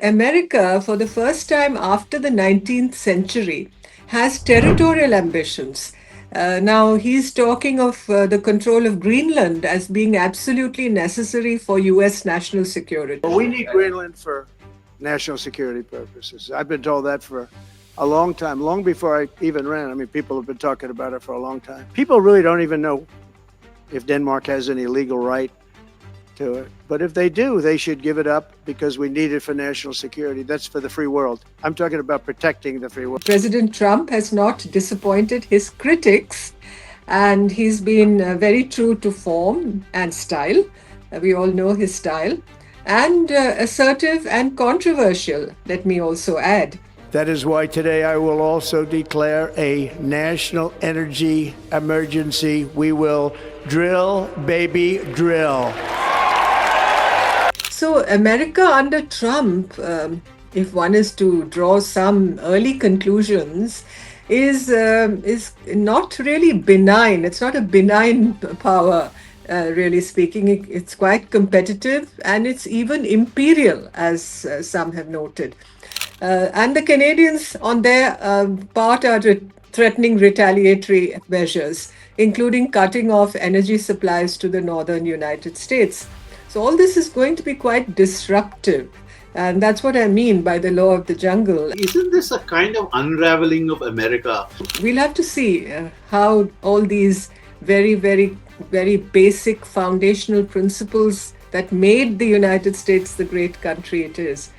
America, for the first time after the 19th century, has territorial ambitions. Now, he's talking of the control of Greenland as being absolutely necessary for US national security. Well, we need Greenland for national security purposes. I've been told that for a long time, long before I even ran. I mean, people have been talking about it for a long time. People really don't even know if Denmark has any legal right to it. But if they do, they should give it up because we need it for national security. That's for the free world. I'm talking about protecting the free world. President Trump has not disappointed his critics, and he's been very true to form and style. We all know his style, and assertive and controversial, let me also add. That is why today I will also declare a national energy emergency. We will drill, baby, drill. So, America under Trump, if one is to draw some early conclusions, is not really benign. It's not a benign power, really speaking. It's quite competitive, and it's even imperial, as some have noted. And the Canadians, on their part, are threatening retaliatory measures, including cutting off energy supplies to the northern United States. So all this is going to be quite disruptive. And that's what I mean by the law of the jungle. Isn't this a kind of unraveling of America? We'll have to see how all these very, very, very basic foundational principles that made the United States the great country it is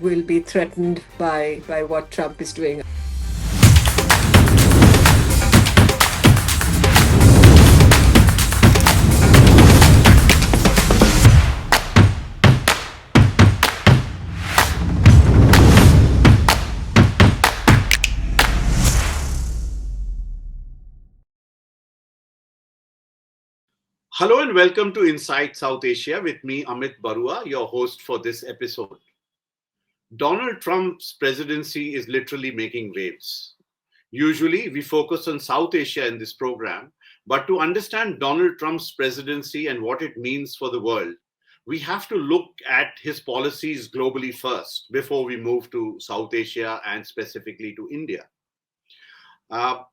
will be threatened by what Trump is doing. Hello and welcome to Inside South Asia with me, Amit Baruah, your host for this episode. Donald Trump's presidency is literally making waves. Usually, we focus on South Asia in this program, but to understand Donald Trump's presidency and what it means for the world, we have to look at his policies globally first before we move to South Asia and specifically to India.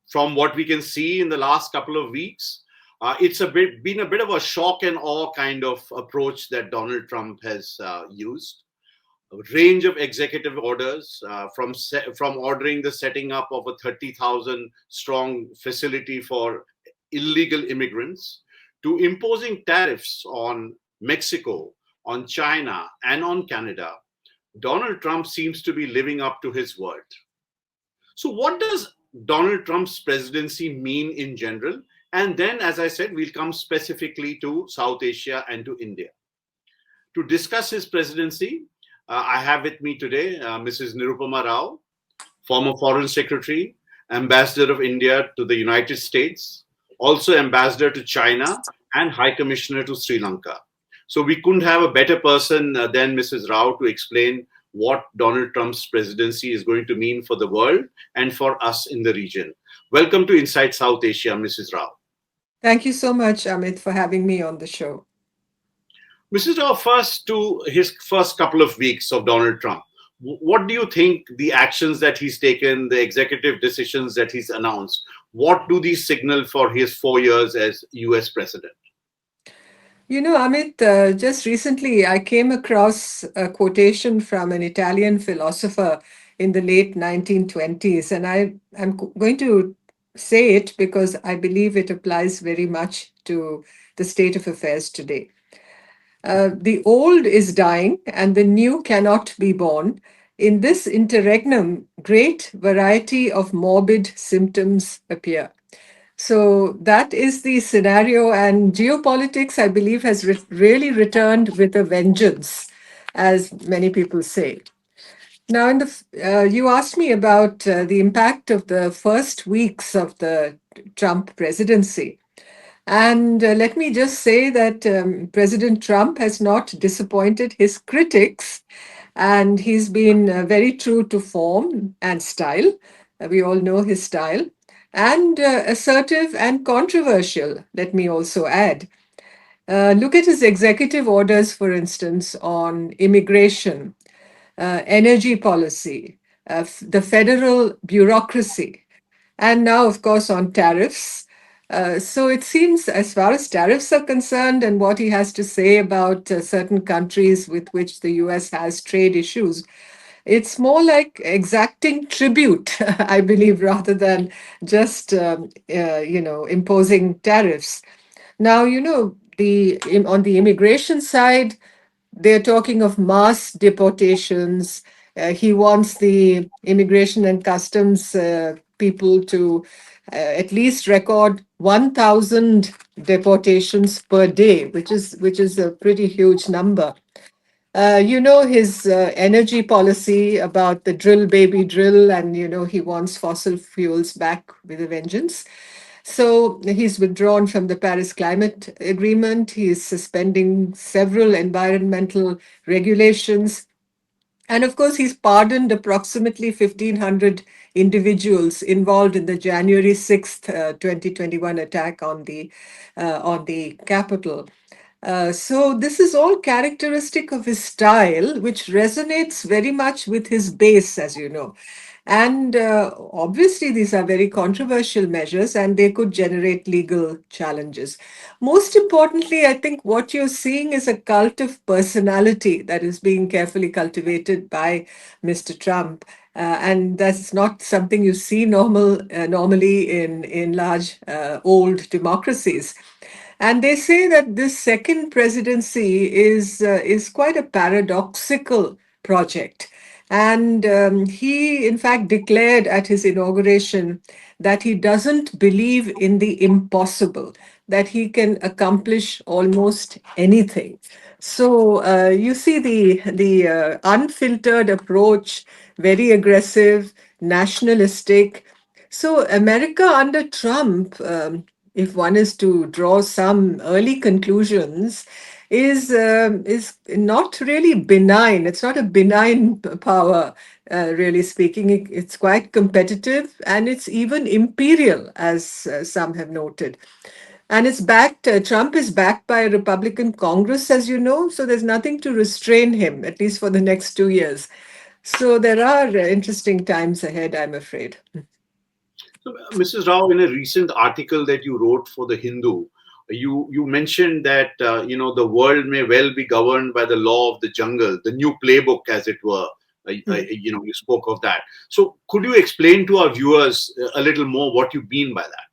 From what we can see in the last couple of weeks, it's been a bit of a shock and awe kind of approach that Donald Trump has used. A range of executive orders, from ordering the setting up of a 30,000 strong facility for illegal immigrants to imposing tariffs on Mexico, on China, and on Canada. Donald Trump seems to be living up to his word. So what does Donald Trump's presidency mean in general? And then, as I said, we'll come specifically to South Asia and to India. To discuss his presidency, I have with me today Mrs. Nirupama Rao, former Foreign Secretary, Ambassador of India to the United States, also Ambassador to China, and High Commissioner to Sri Lanka. So we couldn't have a better person than Mrs. Rao to explain what Donald Trump's presidency is going to mean for the world and for us in the region. Welcome to Inside South Asia, Mrs. Rao. Thank you so much, Amit, for having me on the show. Mrs. Rao, first to his first couple of weeks of Donald Trump, what do you think the actions that he's taken, the executive decisions that he's announced, what do these signal for his 4 years as US president? You know, Amit, just recently I came across a quotation from an Italian philosopher in the late 1920s, and I'm going to say it because I believe it applies very much to the state of affairs today. The old is dying and the new cannot be born. In this interregnum, great variety of morbid symptoms appear. So that is the scenario, and geopolitics, I believe, has really returned with a vengeance, as many people say. Now, you asked me about the impact of the first weeks of the Trump presidency. And let me just say that President Trump has not disappointed his critics, and he's been very true to form and style. We all know his style, and assertive and controversial, let me also add. Look at his executive orders, for instance, on immigration. energy policy, the federal bureaucracy, and now, of course, on tariffs. So it seems, as far as tariffs are concerned, and what he has to say about certain countries with which the US has trade issues, it's more like exacting tribute, I believe, rather than just imposing tariffs. Now, on the immigration side, they're talking of mass deportations. He wants the immigration and customs people to at least record 1,000 deportations per day, which is a pretty huge number. His energy policy about the drill baby drill, and he wants fossil fuels back with a vengeance. So he's withdrawn from the Paris Climate Agreement. He's suspending several environmental regulations. And of course, he's pardoned approximately 1,500 individuals involved in the January 6th, 2021 attack on the Capitol. So this is all characteristic of his style, which resonates very much with his base, as you know. And obviously, these are very controversial measures and they could generate legal challenges. Most importantly, I think what you're seeing is a cult of personality that is being carefully cultivated by Mr. Trump. And that's not something you see normally in large old democracies. And they say that this second presidency is quite a paradoxical project. And he, in fact, declared at his inauguration that he doesn't believe in the impossible, that he can accomplish almost anything. So you see the unfiltered approach, very aggressive, nationalistic. So America under Trump, if one is to draw some early conclusions, is not really benign. It's not a benign power, really speaking. It's quite competitive and it's even imperial, as some have noted. And it's backed. Trump is backed by a Republican Congress, as you know. So there's nothing to restrain him, at least for the next 2 years. So there are interesting times ahead, I'm afraid. So, Mrs. Rao, in a recent article that you wrote for the Hindu, you mentioned that the world may well be governed by the law of the jungle, the new playbook, as it were. You spoke of that. So, could you explain to our viewers a little more what you mean by that?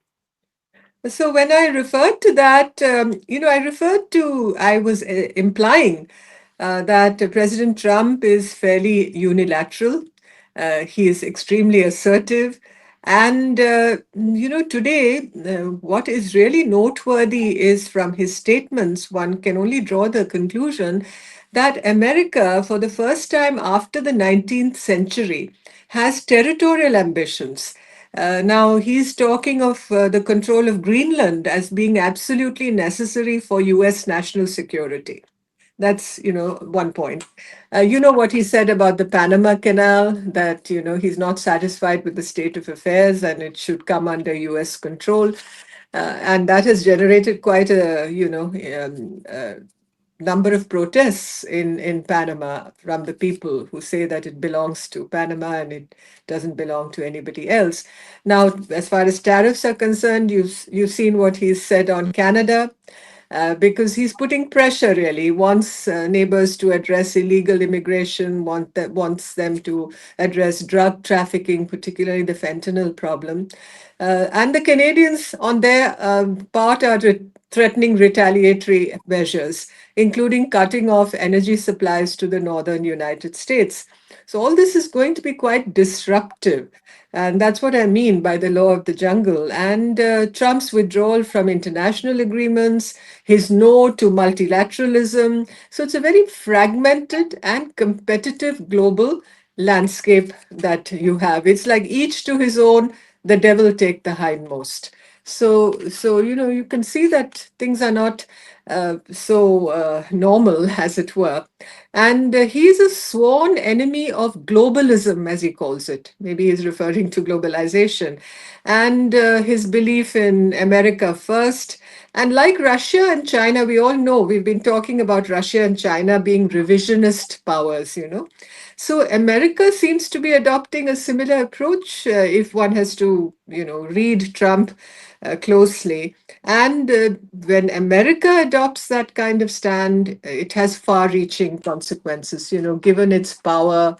So when I referred to that, I was implying that President Trump is fairly unilateral. He is extremely assertive. And, today, what is really noteworthy is from his statements, one can only draw the conclusion that America, for the first time after the 19th century, has territorial ambitions. Now, he's talking of the control of Greenland as being absolutely necessary for US national security. That's, one point. You know what he said about the Panama Canal, that, he's not satisfied with the state of affairs and it should come under US control. And that has generated quite a, number of protests in Panama from the people who say that it belongs to Panama and it doesn't belong to anybody else. Now, as far as tariffs are concerned, you've seen what he's said on Canada. Because he's putting pressure, really. He wants neighbors to address illegal immigration, wants them to address drug trafficking, particularly the fentanyl problem. And the Canadians, on their part, are threatening retaliatory measures, including cutting off energy supplies to the northern United States. So all this is going to be quite disruptive. And that's what I mean by the law of the jungle. And Trump's withdrawal from international agreements, his no to multilateralism. So it's a very fragmented and competitive global landscape that you have. It's like each to his own, the devil take the hindmost. So you can see that things are not so normal, as it were. And he's a sworn enemy of globalism, as he calls it. Maybe he's referring to globalization. And his belief in America first. And like Russia and China, we all know, we've been talking about Russia and China being revisionist powers. So America seems to be adopting a similar approach, if one has to, read Trump closely. And when America adopts that kind of stand, it has far-reaching consequences, given its power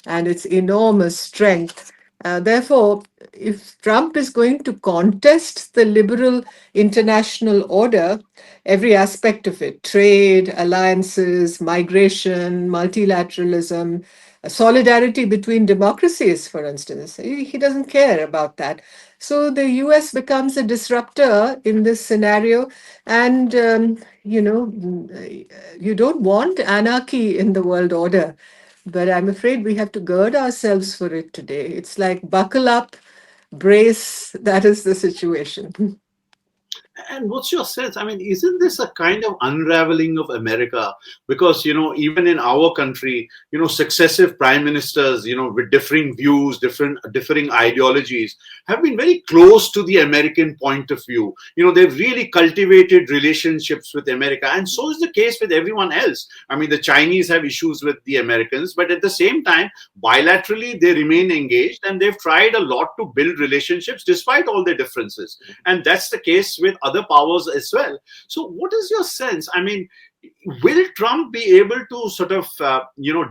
and its enormous strength. Therefore, if Trump is going to contest the liberal international order, every aspect of it, trade, alliances, migration, multilateralism, solidarity between democracies, for instance, he doesn't care about that. So the US becomes a disruptor in this scenario. And, you don't want anarchy in the world order. But I'm afraid we have to gird ourselves for it today. It's like buckle up, brace. That is the situation. And what's your sense? I mean, isn't this a kind of unraveling of America? Because, even in our country, successive prime ministers, with differing views, differing ideologies, have been very close to the American point of view. They've really cultivated relationships with America. And so is the case with everyone else. I mean, the Chinese have issues with the Americans, but at the same time, bilaterally, they remain engaged and they've tried a lot to build relationships despite all their differences. And that's the case with other powers as well. So, what is your sense? I mean, will Trump be able to sort of,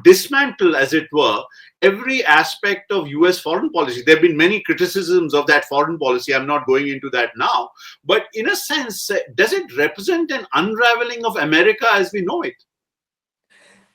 dismantle, as it were, every aspect of US foreign policy? There have been many criticisms of that foreign policy. I'm not going into that now. But in a sense, does it represent an unraveling of America as we know it?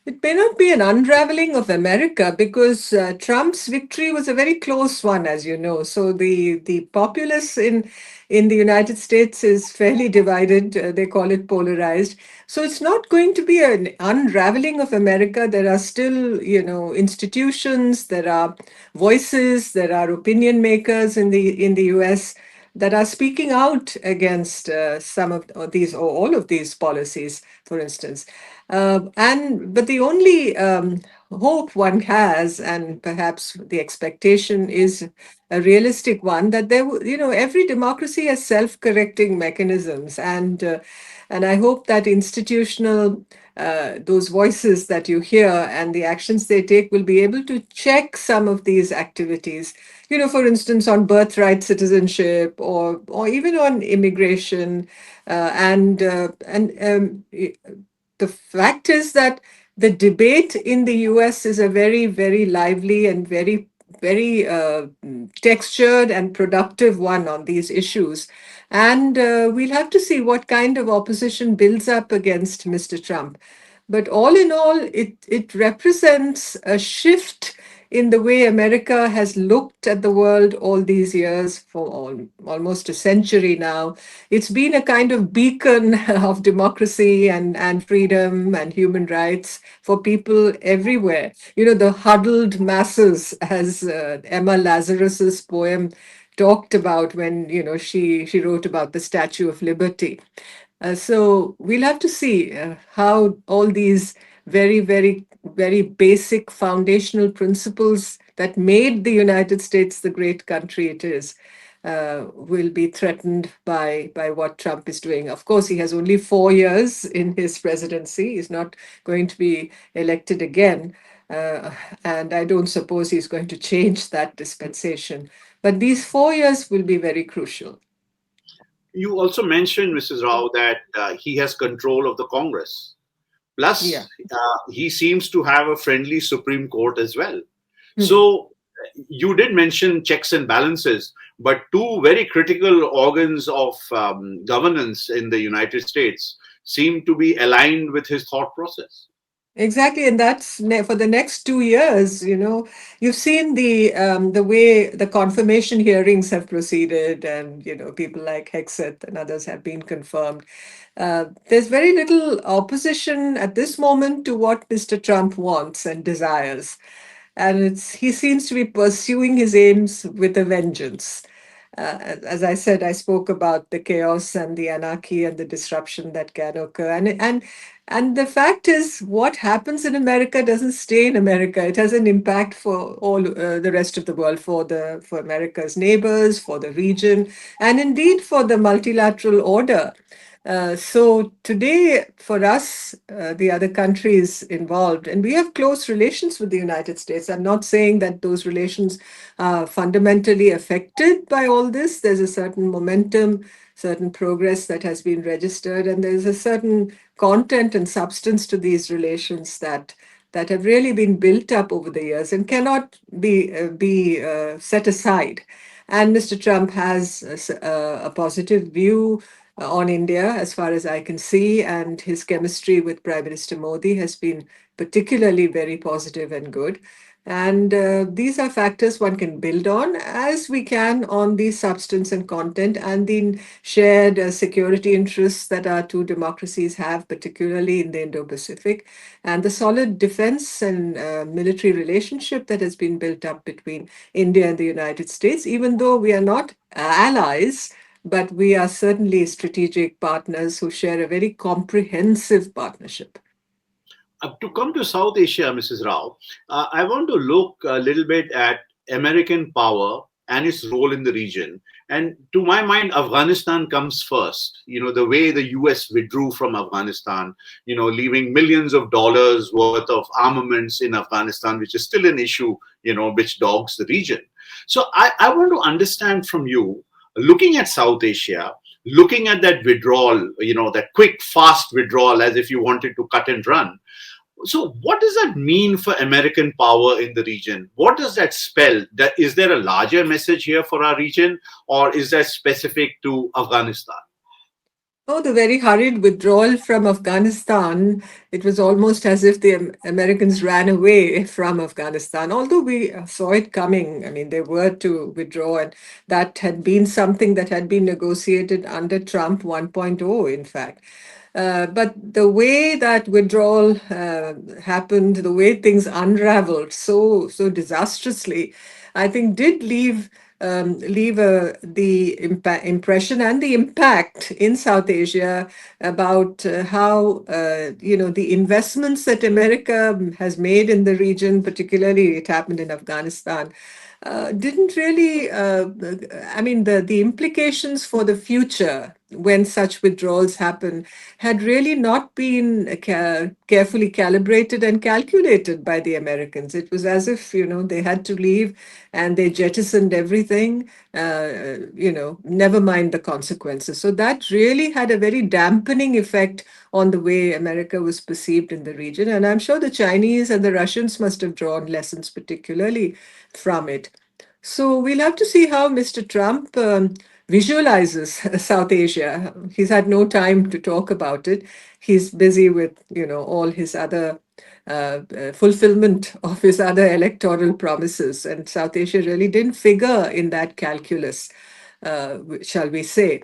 It may not be an unraveling of America because Trump's victory was a very close one, as you know. So the populace in the United States is fairly divided. They call it polarized. So it's not going to be an unraveling of America. There are still, institutions, there are voices, there are opinion makers in the U.S. that are speaking out against some of these or all of these policies, for instance. But the only hope one has, and perhaps the expectation is a realistic one, that every democracy has self-correcting mechanisms, and I hope that institutional those voices that you hear and the actions they take will be able to check some of these activities. For instance, on birthright citizenship or even on immigration, and the fact is that the debate in the US is a very, very lively and very, very textured and productive one on these issues. And we'll have to see what kind of opposition builds up against Mr. Trump. But all in all, it represents a shift in the way America has looked at the world all these years for almost a century now. It's been a kind of beacon of democracy and freedom and human rights for people everywhere. The huddled masses, as Emma Lazarus's poem talked about when she wrote about the Statue of Liberty. So we'll have to see how all these very, very, very basic foundational principles that made the United States the great country it is will be threatened by what Trump is doing. Of course, he has only 4 years in his presidency. He's not going to be elected again. Uh, and I don't suppose he's going to change that dispensation. But these 4 years will be very crucial. You also mentioned, Mrs. Rao, that he has control of the Congress. Yeah. Plus, he seems to have a friendly Supreme Court as well. Hmm. So, you did mention checks and balances, but two very critical organs of governance in the United States seem to be aligned with his thought process. Exactly, and that's for the next 2 years. You've seen the way the confirmation hearings have proceeded, and people like Hexet and others have been confirmed. There's very little opposition at this moment to what Mr. Trump wants and desires, and he seems to be pursuing his aims with a vengeance. As I said, I spoke about the chaos and the anarchy and the disruption that can occur. And the fact is, what happens in America doesn't stay in America. It has an impact for all the rest of the world, for America's neighbors, for the region, and indeed for the multilateral order. So today, for us, the other countries involved, and we have close relations with the United States. I'm not saying that those relations are fundamentally affected by all this. There's a certain momentum, certain progress that has been registered, and there's a certain content and substance to these relations that have really been built up over the years and cannot be set aside. And Mr. Trump has a positive view on India, as far as I can see, and his chemistry with Prime Minister Modi has been particularly very positive and good. And these are factors one can build on, as we can on the substance and content and the shared security interests that our two democracies have, particularly in the Indo Pacific, and the solid defense and military relationship that has been built up between India and the United States, even though we are not allies, but we are certainly strategic partners who share a very comprehensive partnership. To come to South Asia, Mrs. Rao, I want to look a little bit at American power and its role in the region. And to my mind, Afghanistan comes first. The way the US withdrew from Afghanistan, leaving millions of dollars worth of armaments in Afghanistan, which is still an issue, which dogs the region. So I want to understand from you, looking at South Asia, looking at that withdrawal, that quick, fast withdrawal as if you wanted to cut and run. So, what does that mean for American power in the region? What does that spell? Is there a larger message here for our region, or is that specific to Afghanistan? Oh, the very hurried withdrawal from Afghanistan. It was almost as if the Americans ran away from Afghanistan, although we saw it coming. I mean, they were to withdraw, and that had been something that had been negotiated under Trump 1.0, in fact. But the way that withdrawal happened, the way things unraveled so disastrously, I think did leave the impression and the impact in South Asia about how the investments that America has made in the region, particularly it happened in Afghanistan, didn't really, I mean, the implications for the future when such withdrawals happen had really not been carefully calibrated and calculated by the Americans. It was as if, they had to leave and they jettisoned everything, never mind the consequences. So that really had a very dampening effect on the way America was perceived in the region. And I'm sure the Chinese and the Russians must have drawn lessons, particularly from it. So we'll have to see how Mr. Trump visualizes South Asia. He's had no time to talk about it. He's busy with, all his other fulfillment of his other electoral promises, and South Asia really didn't figure in that calculus, shall we say.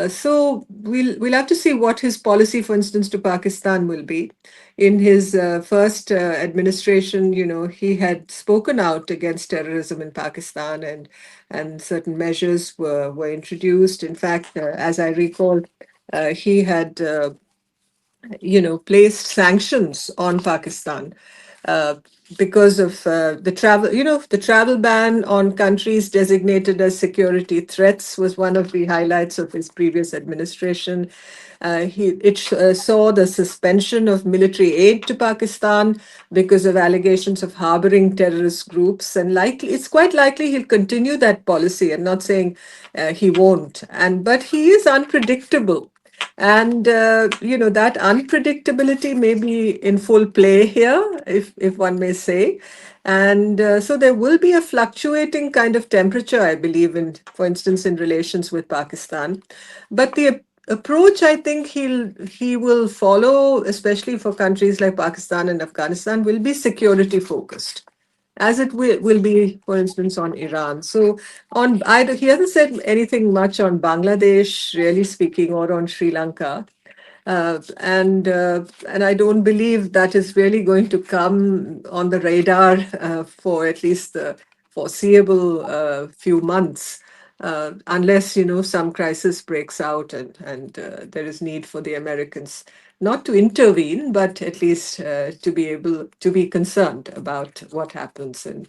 So we'll have to see what his policy, for instance, to Pakistan will be. In his first administration, he had spoken out against terrorism in Pakistan, and certain measures were introduced. In fact, as I recall, he had placed sanctions on Pakistan uh, because of the travel. The travel ban on countries designated as security threats was one of the highlights of his previous administration. It saw the suspension of military aid to Pakistan because of allegations of harboring terrorist groups, and it's quite likely he'll continue that policy. I'm not saying he won't, but he is unpredictable. And that unpredictability may be in full play here, if one may say. And so there will be a fluctuating kind of temperature, I believe, for instance, in relations with Pakistan. But the approach I think he will follow, especially for countries like Pakistan and Afghanistan, will be security focused, as it will be, for instance, on Iran. So he hasn't said anything much on Bangladesh, really speaking, or on Sri Lanka. And I don't believe that is really going to come on the radar for at least the foreseeable few months, unless some crisis breaks out and there is need for the Americans not to intervene, but at least to be able to be concerned about what happens. And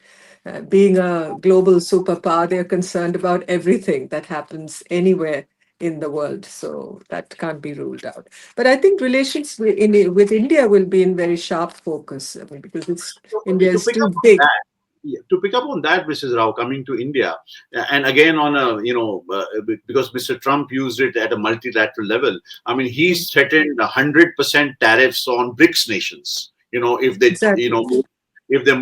being a global superpower, they're concerned about everything that happens anywhere in the world. So that can't be ruled out. But I think relations with India will be in very sharp focus. I mean, because So, India to is pick too up on big. that, yeah, to pick up on that, Mrs. Rao, coming to India, and again on a because Mr. Trump used it at a multilateral level. I mean, Mm, he's threatened 100% tariffs on BRICS nations. If they exactly.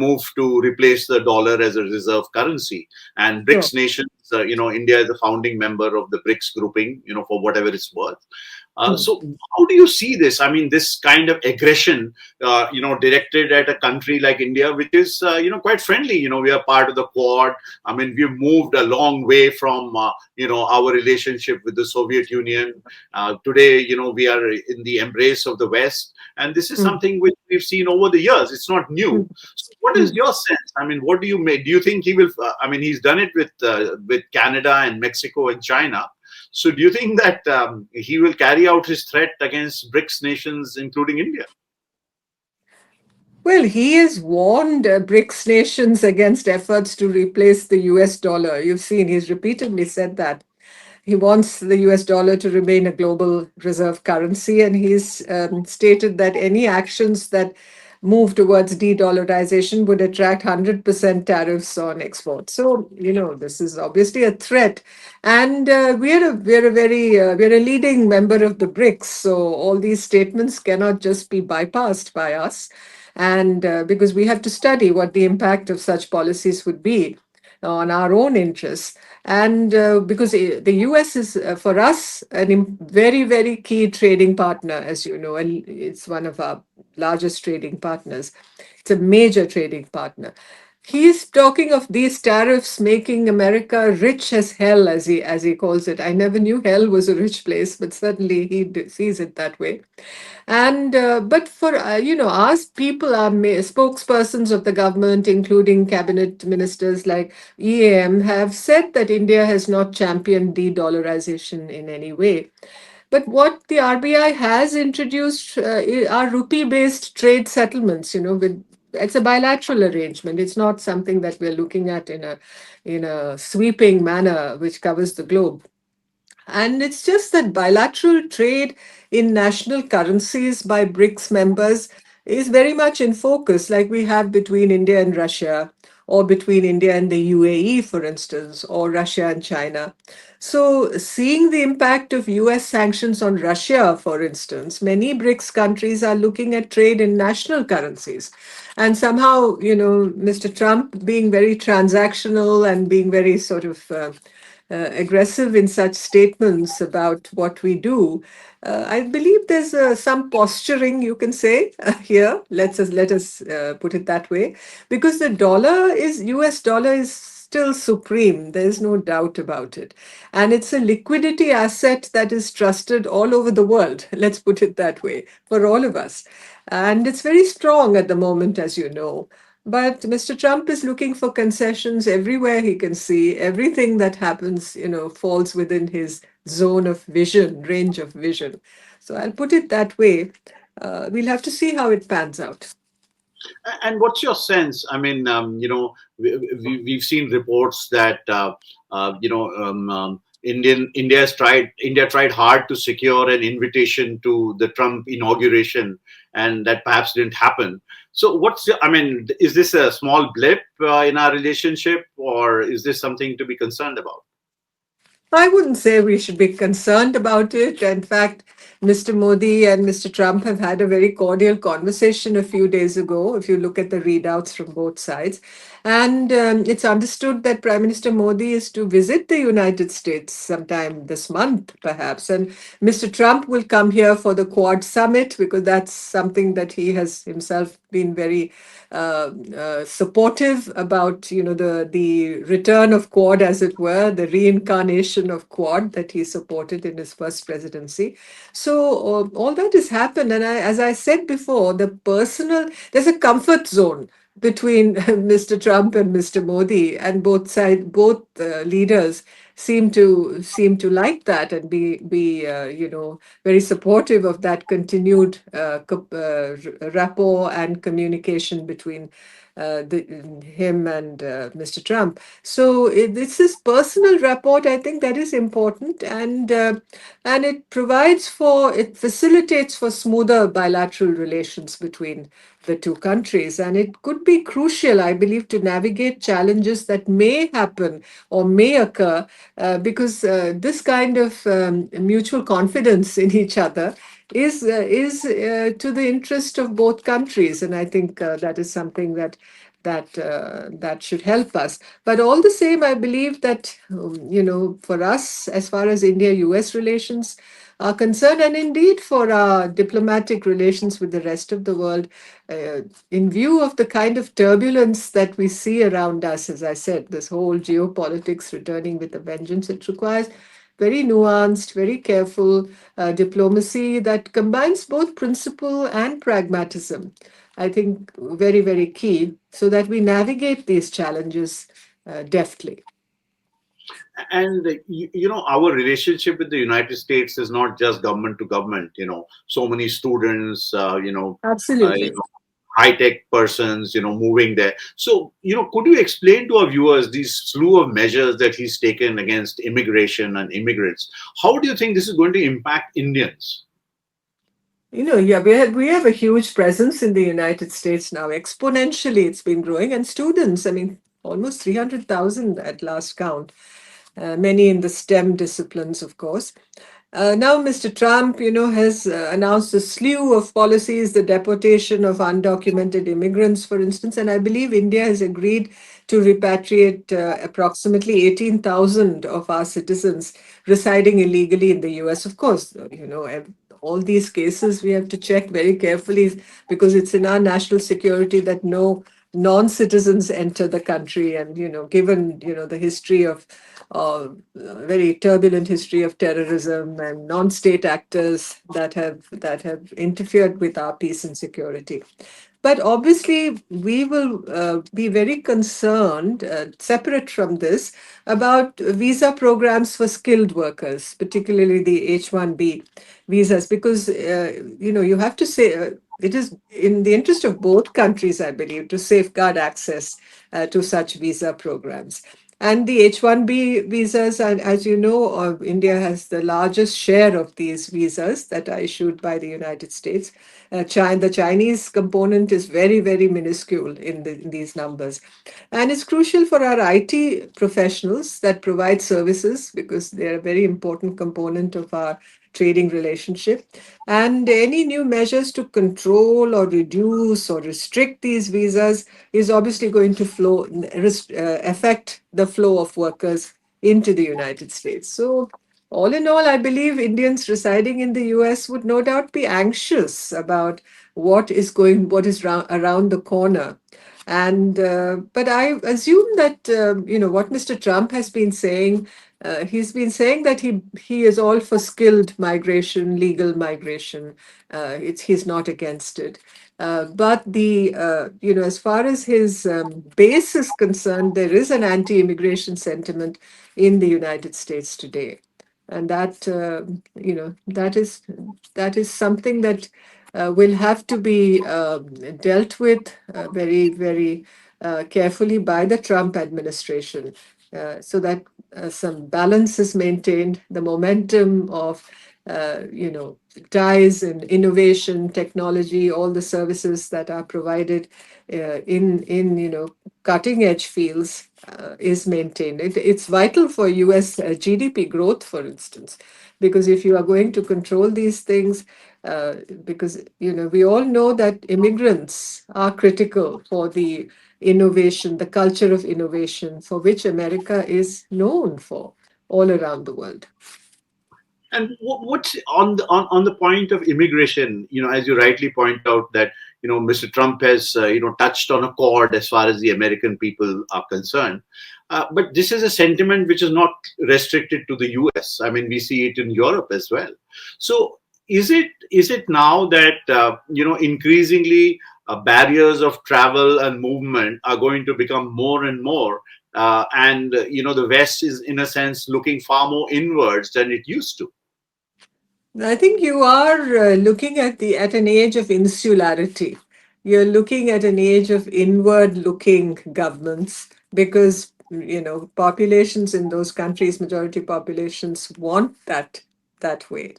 move to replace the dollar as a reserve currency, and Sure. BRICS nations, India is a founding member of the BRICS grouping. For whatever it's worth. Mm. So how do you see this? I mean, this kind of aggression, directed at a country like India, which is, quite friendly. We are part of the Quad. I mean, we've moved a long way from, our relationship with the Soviet Union. Today, we are in the embrace of the West, and this is Mm. something which we've seen over the years. It's not new. Mm. So what is Mm. your sense? I mean, what do you make? Do you think he will? I mean, he's done it with Canada and Mexico and China. So, do you think that he will carry out his threat against BRICS nations, including India? Well, he has warned BRICS nations against efforts to replace the US dollar. You've seen, he's repeatedly said that. He wants the US dollar to remain a global reserve currency, and he's stated that any actions that move towards de dollarization would attract 100% tariffs on exports. So, this is obviously a threat. And we're a leading member of the BRICS. So, all these statements cannot just be bypassed by us. And because we have to study what the impact of such policies would be on our own interests. And because the US is, for us, very, very key trading partner, as you know, and it's one of our largest trading partners. It's a major trading partner. He's talking of these tariffs making America rich as hell, as he calls it. I never knew hell was a rich place, but certainly he sees it that way. And but for us people, our spokespersons of the government, including cabinet ministers like EAM, have said that India has not championed de-dollarization in any way. But what the RBI has introduced are rupee-based trade settlements. With it's a bilateral arrangement. It's not something that we're looking at in a sweeping manner which covers the globe. And it's just that bilateral trade in national currencies by BRICS members is very much in focus, like we have between India and Russia, or between India and the UAE, for instance, or Russia and China. So, seeing the impact of US sanctions on Russia, for instance, many BRICS countries are looking at trade in national currencies. And somehow, Mr. Trump being very transactional and being very sort of aggressive in such statements about what we do, I believe there's some posturing, you can say, here. Let us put it that way, because the U.S. dollar is still supreme. There is no doubt about it, and it's a liquidity asset that is trusted all over the world. Let's put it that way for all of us, and it's very strong at the moment, as you know. But Mr. Trump is looking for concessions everywhere he can see. Everything that happens, falls within his zone of vision, range of vision. So I'll put it that way. We'll have to see how it pans out. And what's your sense? I mean, we've seen reports that India tried hard to secure an invitation to the Trump inauguration, and that perhaps didn't happen. So, I mean, is this a small blip in our relationship, or is this something to be concerned about? I wouldn't say we should be concerned about it. In fact, Mr. Modi and Mr. Trump have had a very cordial conversation a few days ago, if you look at the readouts from both sides. And it's understood that Prime Minister Modi is to visit the United States sometime this month, perhaps. And Mr. Trump will come here for the Quad Summit, because that's something that he has himself been very supportive about, the return of Quad, as it were, the reincarnation of Quad that he supported in his first presidency. So all that has happened, and as I said before, there's a comfort zone between Mr. Trump and Mr. Modi, and both leaders seem to like that, and be very supportive of that continued rapport and communication between him and Mr. Trump. So it's this personal rapport. I think that is important, and it facilitates for smoother bilateral relations between the two countries, and it could be crucial, I believe, to navigate challenges that may happen or may occur because this kind of mutual confidence in each other is to the interest of both countries, and I think that is something that should help us. But all the same, I believe that for us, as far as India-US relations are concerned, and indeed for our diplomatic relations with the rest of the world, uh, in view of the kind of turbulence that we see around us, as I said, this whole geopolitics returning with a vengeance, it requires very nuanced, very careful diplomacy that combines both principle and pragmatism. I think very, very key so that we navigate these challenges deftly. And our relationship with the United States is not just government to government. So many students, Absolutely. high tech persons, moving there. So, could you explain to our viewers these slew of measures that he's taken against immigration and immigrants? How do you think this is going to impact Indians? Yeah, we have a huge presence in the United States now. Exponentially, it's been growing, and students, I mean, almost 300,000 at last count. Many in the STEM disciplines, of course. Now, Mr. Trump, has announced a slew of policies, the deportation of undocumented immigrants, for instance, and I believe India has agreed to repatriate approximately 18,000 of our citizens residing illegally in the US. Of course, all these cases we have to check very carefully because it's in our national security that no non-citizens enter the country, and given the history of very turbulent history of terrorism and non-state actors that have interfered with our peace and security. But obviously, we will be very concerned, separate from this, about visa programs for skilled workers, particularly the H-1B visas, because you have to say it is in the interest of both countries, I believe, to safeguard access to such visa programs. And the H-1B visas, and as you know, India has the largest share of these visas that are issued by the United States. The Chinese component is very, very minuscule in these numbers. And it's crucial for our IT professionals that provide services because they're a very important component of our trading relationship. And any new measures to control or reduce or restrict these visas is obviously going to affect the flow of workers into the United States. So, all in all, I believe Indians residing in the US would no doubt be anxious about what is around the corner. And but I assume that what Mr. Trump has been saying. He's been saying that he is all for skilled migration, legal migration. He's not against it. But as far as his base is concerned, there is an anti-immigration sentiment in the United States today, and that is something that will have to be dealt with very, very carefully by the Trump administration, so that some balance is maintained, the momentum of ties in innovation, technology, all the services that are provided in cutting edge fields is maintained. It's vital for US GDP growth, for instance, because if you are going to control these things, because we all know that immigrants are critical for the innovation, the culture of innovation, for which America is known for all around the world. And what's on the point of immigration? As you rightly point out that Mr. Trump has touched on a chord as far as the American people are concerned. But this is a sentiment which is not restricted to the US. I mean, we see it in Europe as well. So is it now that increasingly barriers of travel and movement are going to become more and more, and the West is in a sense looking far more inwards than it used to? I think you are looking at an age of insularity. you're looking at an age of inward-looking governments because, populations in those countries, majority populations want that way.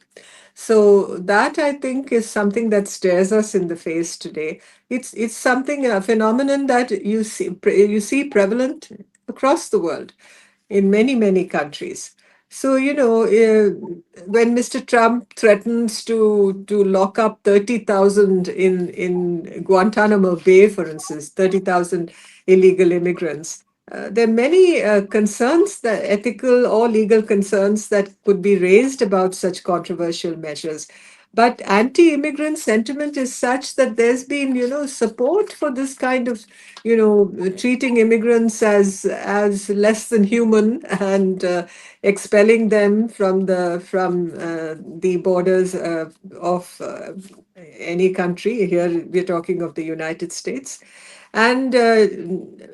So that I think is something that stares us in the face today. It's something, a phenomenon that you see prevalent across the world in many, many countries. So, when Mr. Trump threatens to lock up 30,000 in Guantanamo Bay, for instance, 30,000 illegal immigrants, there are many concerns, that ethical or legal concerns that could be raised about such controversial measures. But anti-immigrant sentiment is such that there's been, support for this kind of, treating immigrants as less than human and expelling them from the borders of any country. Here we're talking of the United States. And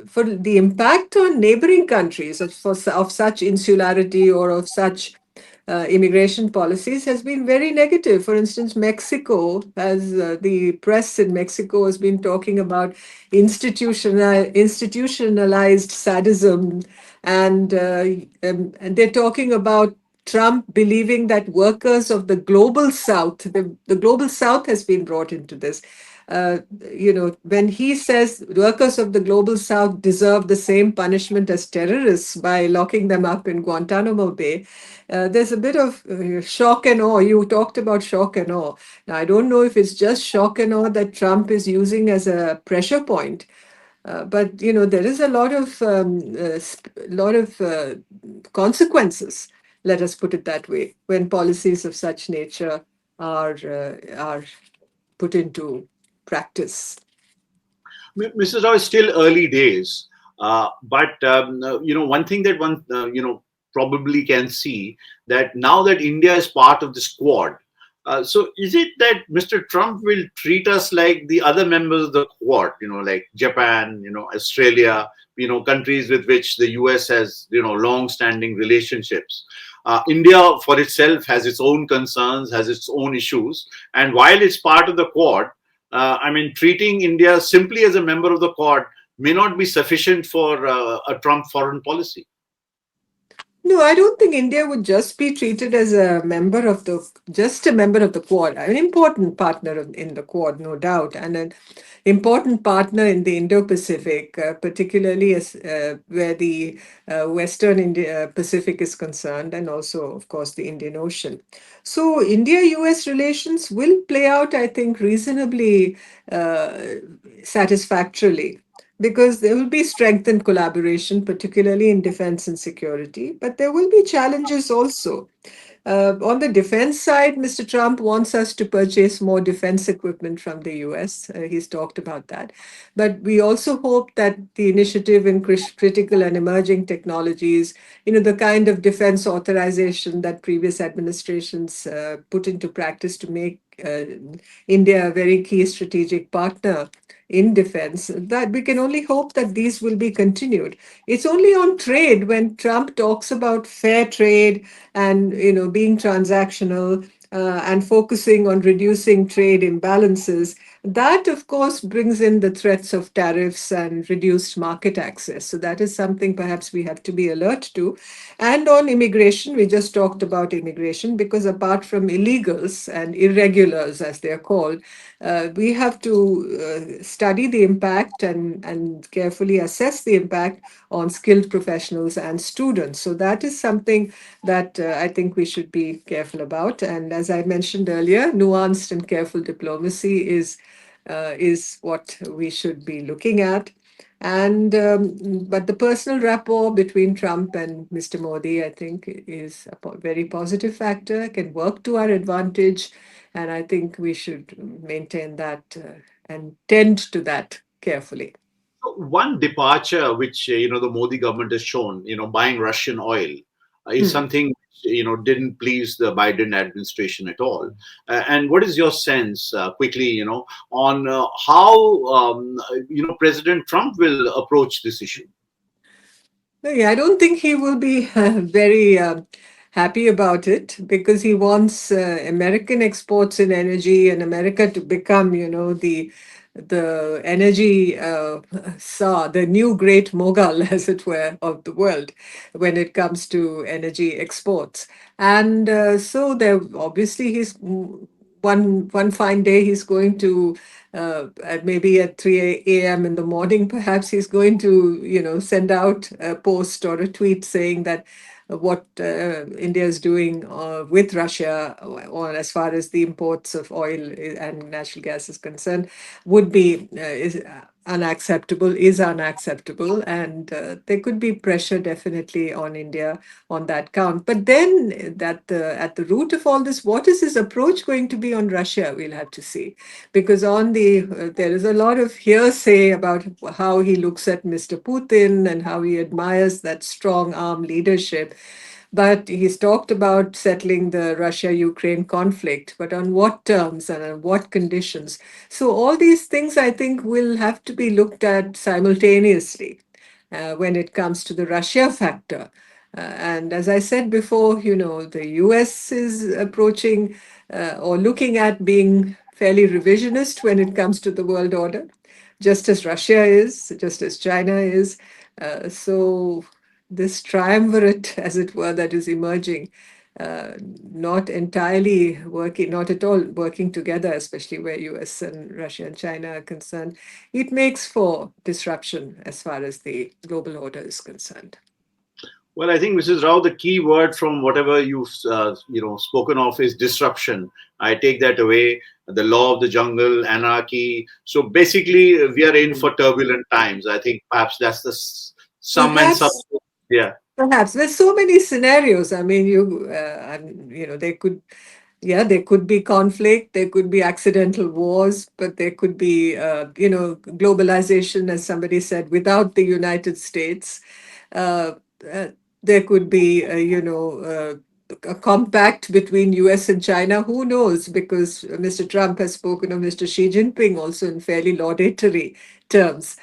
for the impact on neighboring countries of such insularity or of such immigration policies has been very negative. For instance, Mexico, as the press in Mexico has been talking about institutionalized sadism, and they're talking about Trump believing that workers of the global south, the global south has been brought into this. Uh, when he says workers of the global south deserve the same punishment as terrorists by locking them up in Guantanamo Bay, there's a bit of shock and awe. You talked about shock and awe. Now, I don't know if it's just shock and awe that Trump is using as a pressure point, but there is a lot of consequences. Let us put it that way when policies of such nature are put into practice. Mrs. Rao, is still early days, but one thing that one probably can see, that now that India is part of this Quad, so is it that Mr. Trump will treat us like the other members of the Quad, like Japan, Australia, countries with which the US has long-standing relationships? India for itself has its own concerns, has its own issues, and while it's part of the Quad, I mean, treating India simply as a member of the Quad may not be sufficient for a Trump foreign policy. No, I don't think India would just be treated as just a member of the Quad, an important partner in the Quad, no doubt, and an important partner in the Indo-Pacific, particularly where the Western India Pacific is concerned, and also, of course, the Indian Ocean. So, India-US relations will play out, I think, reasonably uh, satisfactorily, because there will be strengthened collaboration, particularly in defense and security, but there will be challenges also. On the defense side, Mr. Trump wants us to purchase more defense equipment from the US. He's talked about that. But we also hope that the initiative in critical and emerging technologies, the kind of defense authorization that previous administrations put into practice to make India a very key strategic partner in defense, that we can only hope that these will be continued. It's only on trade when Trump talks about fair trade and being transactional and focusing on reducing trade imbalances. That, of course, brings in the threats of tariffs and reduced market access. So that is something perhaps we have to be alert to. And on immigration, we just talked about immigration because apart from illegals and irregulars, as they're called, we have to study the impact and carefully assess the impact on skilled professionals and students. So that is something that I think we should be careful about. And as I mentioned earlier, nuanced and careful diplomacy is what we should be looking at. And but the personal rapport between Trump and Mr. Modi, I think, is a very positive factor, can work to our advantage, and I think we should maintain that and tend to that carefully. One departure which the Modi government has shown, buying Russian oil, is Hmm. something didn't please the Biden administration at all. And what is your sense, quickly, on how President Trump will approach this issue? No, yeah, I don't think he will be very happy about it because he wants American exports in energy and America to become, the the energy Tsar, the new great mogul, as it were, of the world when it comes to energy exports. And so there, obviously, one fine day he's going to maybe at 3 a.m. in the morning, perhaps he's going to, send out a post or a tweet saying that what India is doing with Russia, or as far as the imports of oil and natural gas is concerned, would be is unacceptable, and there could be pressure definitely on India on that count. But then, at the root of all this, what is his approach going to be on Russia? We'll have to see, because there is a lot of hearsay about how he looks at Mr. Putin and how he admires that strong arm leadership. But he's talked about settling the Russia-Ukraine conflict, but on what terms and on what conditions? So all these things, I think, will have to be looked at simultaneously when it comes to the Russia factor. And as I said before, the US is approaching or looking at being fairly revisionist when it comes to the world order, just as Russia is, just as China is. So this triumvirate, as it were, that is emerging, uh, not entirely working, not at all working together, especially where US and Russia and China are concerned, it makes for disruption as far as the global order is concerned. Well, I think, Mrs. Rao, the key word from whatever you've spoken of is disruption. I take that away. The law of the jungle, anarchy. So basically, we are in for turbulent times. I think perhaps that's the sum and Perhaps, substance. Yeah. perhaps there's so many scenarios. I mean, there could, yeah, there could be conflict, there could be accidental wars, but there could be, globalization, as somebody said, without the United States. Uh, uh, there could be, a compact between US and China. Who knows? Because Mr. Trump has spoken of Mr. Xi Jinping also in fairly laudatory terms.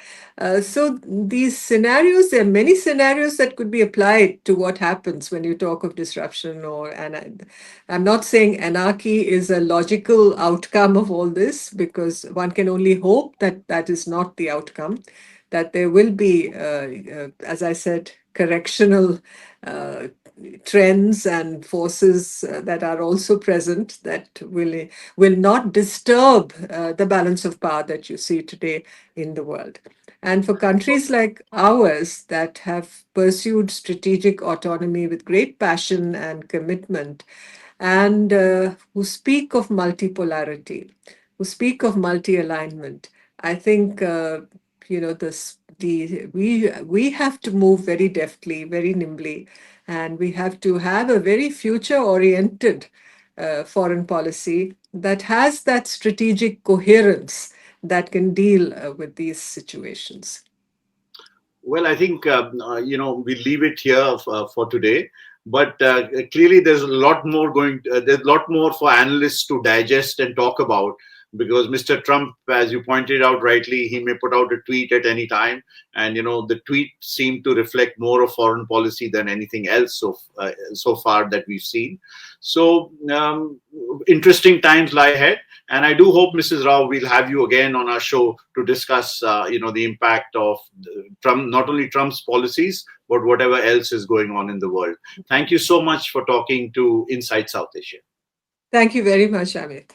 So these scenarios, there are many scenarios that could be applied to what happens when you talk of disruption and I'm not saying anarchy is a logical outcome of all this, because one can only hope that that is not the outcome, that there will be, as I said, correctional uh, trends and forces that are also present that will not disturb the balance of power that you see today in the world. And for countries like ours that have pursued strategic autonomy with great passion and commitment, and who speak of multipolarity, who speak of multi-alignment, I think this the we have to move very deftly, very nimbly, and we have to have a very future-oriented foreign policy that has that strategic coherence that can deal with these situations. Well, I think we leave it here for today. But clearly, there's a lot more there's a lot more for analysts to digest and talk about, because Mr. Trump, as you pointed out rightly, he may put out a tweet at any time, and the tweet seemed to reflect more of foreign policy than anything else so far that we've seen. So interesting times lie ahead. And I do hope, Mrs. Rao, we'll have you again on our show to discuss, the impact of Trump, not only Trump's policies, but whatever else is going on in the world. Thank you so much for talking to Inside South Asia. Thank you very much, Amit.